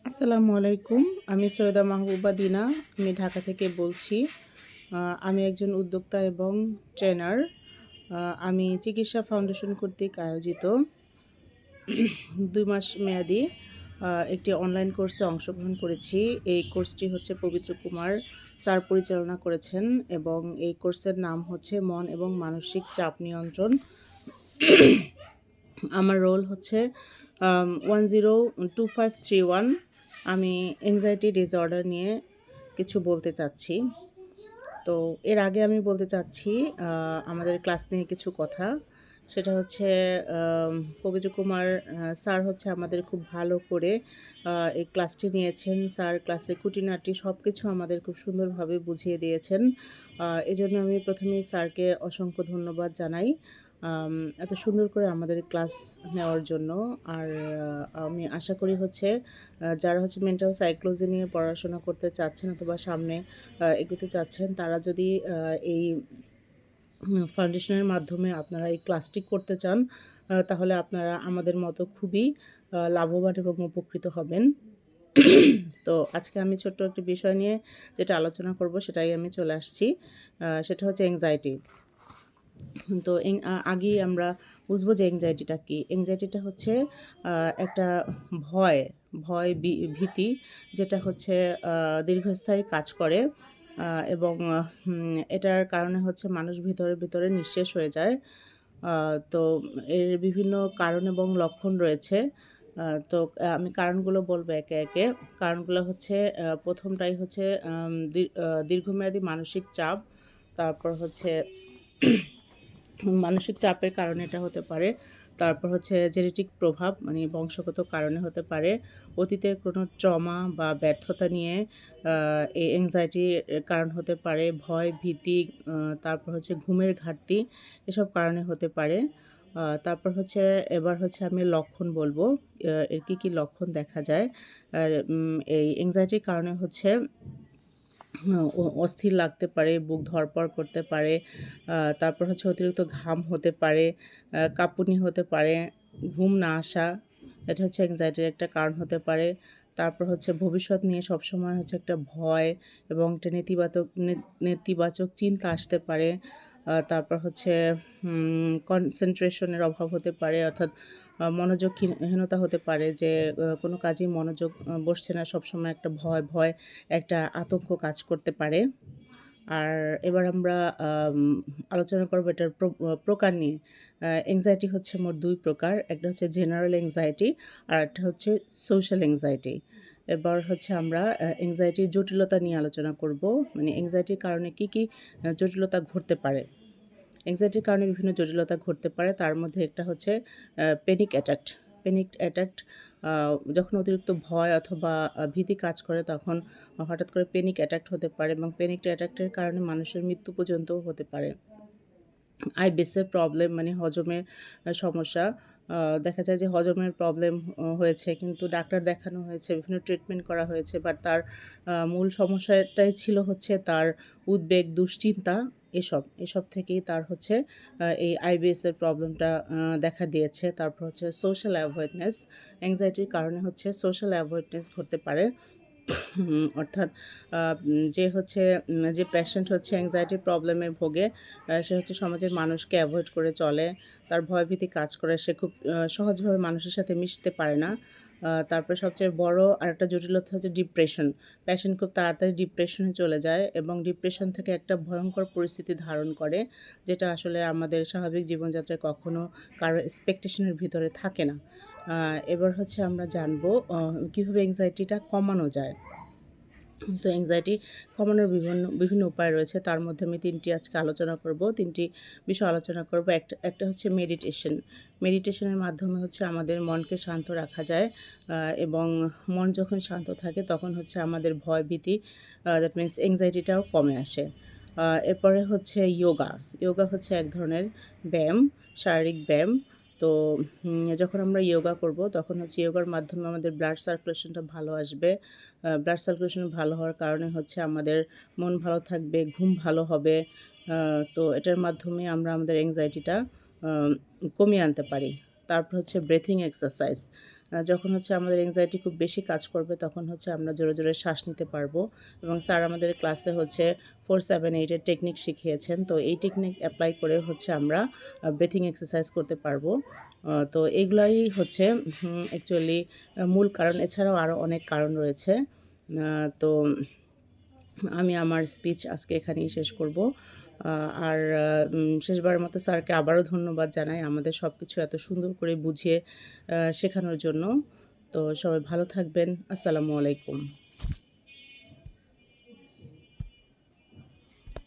আসসালামু আলাইকুম। আমি সৈয়দা মাহবুবা দিনা। আমি ঢাকা থেকে বলছি। আমি একজন উদ্যোক্তা এবং ট্রেনার। আমি চিকিৎসা ফাউন্ডেশন কর্তৃক আয়োজিত ২ মাস মেয়াদি একটি অনলাইন কোর্সে অংশগ্রহণ করেছি। এই কোর্সটি হচ্ছে পবিত্র কুমার স্যার পরিচালনা করেছেন এবং এই কোর্সের নাম হচ্ছে মন এবং মানসিক চাপ নিয়ন্ত্রণ। আমার রোল হচ্ছে 102531। আমি অ্যাংজাইটি ডিসঅর্ডার নিয়ে কিছু বলতে চাচ্ছি। তো এর আগে আমি বলতে চাচ্ছি আমাদের ক্লাস নিয়ে কিছু কথা। সেটা হচ্ছে পবিত্র কুমার স্যার হচ্ছে আমাদের খুব ভালো করে এই ক্লাসটি নিয়েছেন। স্যার ক্লাসে খুঁটিনাটি সব কিছু আমাদের খুব সুন্দরভাবে বুঝিয়ে দিয়েছেন। এজন্য আমি প্রথমেই স্যারকে অসংখ্য ধন্যবাদ জানাই এত সুন্দর করে আমাদের ক্লাস নেওয়ার জন্য। আর আমি আশা করি হচ্ছে যারা হচ্ছে মেন্টাল সাইকোলজি নিয়ে পড়াশোনা করতে চাচ্ছেন অথবা সামনে এগোতে চাচ্ছেন, তারা যদি এই ফাউন্ডেশনের মাধ্যমে আপনারা এই ক্লাসটি করতে চান, তাহলে আপনারা আমাদের মতো খুবই লাভবান এবং উপকৃত হবেন। তো আজকে আমি ছোট্ট একটি বিষয় নিয়ে যেটা আলোচনা করব সেটাই আমি চলে আসছি। সেটা হচ্ছে অ্যাংজাইটি। তো আগেই আমরা বুঝবো যে অ্যাংজাইটিটা কী। অ্যাংজাইটিটা হচ্ছে একটা ভয়, ভীতি, যেটা হচ্ছে দীর্ঘস্থায়ী কাজ করে এবং এটার কারণে হচ্ছে মানুষ ভিতরে নিঃশেষ হয়ে যায়। তো এর বিভিন্ন কারণ এবং লক্ষণ রয়েছে। তো আমি কারণগুলো বলবো একে একে। কারণগুলো হচ্ছে প্রথমটাই হচ্ছে দীর্ঘমেয়াদী মানসিক চাপ। তারপর হচ্ছে মানসিক চাপের কারণে এটা হতে পারে। তারপর হচ্ছে জেনেটিক প্রভাব, মানে বংশগত কারণে হতে পারে। অতীতের কোনো ট্রমা বা ব্যর্থতা নিয়ে এই অ্যাংজাইটির কারণ হতে পারে। ভয়, ভীতি, তারপর হচ্ছে ঘুমের ঘাটতি, এসব কারণে হতে পারে। তারপর হচ্ছে এবার হচ্ছে আমি লক্ষণ বলবো। এর কী লক্ষণ দেখা যায়। এই অ্যাংজাইটির কারণে হচ্ছে অস্থির লাগতে পারে, বুক ধড়ফড় করতে পারে, তারপর হচ্ছে অতিরিক্ত ঘাম হতে পারে, কাঁপুনি হতে পারে, ঘুম না আসা, এটা হচ্ছে অ্যাংজাইটির একটা কারণ হতে পারে। তারপর হচ্ছে ভবিষ্যৎ নিয়ে সবসময় হচ্ছে একটা ভয় এবং একটা নেতিবাচক চিন্তা আসতে পারে। তারপর হচ্ছে কনসেন্ট্রেশনের অভাব হতে পারে, অর্থাৎ মনোযোগহীনতা হতে পারে, যে কোনো কাজেই মনোযোগ বসছে না, সবসময় একটা ভয়, একটা আতঙ্ক কাজ করতে পারে। আর এবার আমরা আলোচনা করব এটার প্রকার নিয়ে। অ্যাংজাইটি হচ্ছে মোট 2 প্রকার। একটা হচ্ছে জেনারেল অ্যাংজাইটি আর একটা হচ্ছে সোশ্যাল অ্যাংজাইটি। এবার হচ্ছে আমরা অ্যাংজাইটির জটিলতা নিয়ে আলোচনা করব। মানে অ্যাংজাইটির কারণে কী জটিলতা ঘটতে পারে। অ্যাংজাইটির কারণে বিভিন্ন জটিলতা ঘটতে পারে। তার মধ্যে একটা হচ্ছে প্যানিক অ্যাটাক। যখন অতিরিক্ত ভয় অথবা ভীতি কাজ করে, তখন হঠাৎ করে প্যানিক অ্যাটাক হতে পারে এবং প্যানিক অ্যাটাকের কারণে মানুষের মৃত্যু পর্যন্তও হতে পারে। আইবিএসের প্রবলেম, মানে হজমের সমস্যা। দেখা যায় যে হজমের প্রবলেম হয়েছে, কিন্তু ডাক্তার দেখানো হয়েছে, বিভিন্ন ট্রিটমেন্ট করা হয়েছে, বাট তার মূল সমস্যাটাই ছিল হচ্ছে তার উদ্বেগ, দুশ্চিন্তা, এসব থেকেই তার হচ্ছে এই আইবিএসের প্রবলেমটা দেখা দিয়েছে। তারপর হচ্ছে সোশ্যাল অ্যাভয়েডনেস। অ্যাংজাইটির কারণে হচ্ছে সোশ্যাল অ্যাভয়েডনেস ঘটতে পারে। অর্থাৎ যে পেশেন্ট হচ্ছে অ্যাংজাইটি প্রবলেমে ভোগে, সে হচ্ছে সমাজের মানুষকে অ্যাভয়েড করে চলে। তার ভয়ভীতি কাজ করে, সে খুব সহজভাবে মানুষের সাথে মিশতে পারে না। তারপরে সবচেয়ে বড় আরেকটা জটিলতা হচ্ছে ডিপ্রেশন। পেশেন্ট খুব তাড়াতাড়ি ডিপ্রেশনে চলে যায় এবং ডিপ্রেশন থেকে একটা ভয়ঙ্কর পরিস্থিতি ধারণ করে, যেটা আসলে আমাদের স্বাভাবিক জীবনযাত্রায় কখনো কারো এক্সপেকটেশনের ভিতরে থাকে না। এবার হচ্ছে আমরা জানবো কীভাবে অ্যাংজাইটিটা কমানো যায়। তো অ্যাংজাইটি কমানোর বিভিন্ন উপায় রয়েছে। তার মধ্যে আমি 3টি আজকে আলোচনা করব। 3টি বিষয় আলোচনা করব। একটা হচ্ছে মেডিটেশনের মাধ্যমে হচ্ছে আমাদের মনকে শান্ত রাখা যায় এবং মন যখন শান্ত থাকে তখন হচ্ছে আমাদের ভয় ভীতি, দ্যাট মিনস অ্যাংজাইটিটাও কমে আসে। এরপরে হচ্ছে যোগা হচ্ছে এক ধরনের ব্যায়াম, শারীরিক ব্যায়াম। তো যখন আমরা যোগা করব তখন হচ্ছে যোগার মাধ্যমে আমাদের ব্লাড সার্কুলেশনটা ভালো আসবে। ব্লাড সার্কুলেশন ভালো হওয়ার কারণে হচ্ছে আমাদের মন ভালো থাকবে, ঘুম ভালো হবে। তো এটার মাধ্যমে আমরা আমাদের অ্যাংজাইটিটা কমিয়ে আনতে পারি। তারপর হচ্ছে ব্রেথিং এক্সারসাইজ। যখন হচ্ছে আমাদের এংজাইটি খুব বেশি কাজ করবে তখন হচ্ছে আমরা জোরে জোরে শ্বাস নিতে পারবো। এবং স্যার আমাদের ক্লাসে হচ্ছে 4-7-8 এর টেকনিক শিখিয়েছেন। তো এই টেকনিক অ্যাপ্লাই করে হচ্ছে আমরা ব্রিথিং এক্সারসাইজ করতে পারবো। তো এগুলাই হচ্ছে অ্যাকচুয়ালি মূল কারণ। এছাড়াও আরও অনেক কারণ রয়েছে। তো আমি আমার স্পিচ আজকে এখানেই শেষ করব। আর শেষবারের মতো স্যারকে আবারও ধন্যবাদ জানাই আমাদের সব কিছু এত সুন্দর করে বুঝিয়ে শেখানোর জন্য। তো সবাই ভালো থাকবেন। আসসালামু আলাইকুম।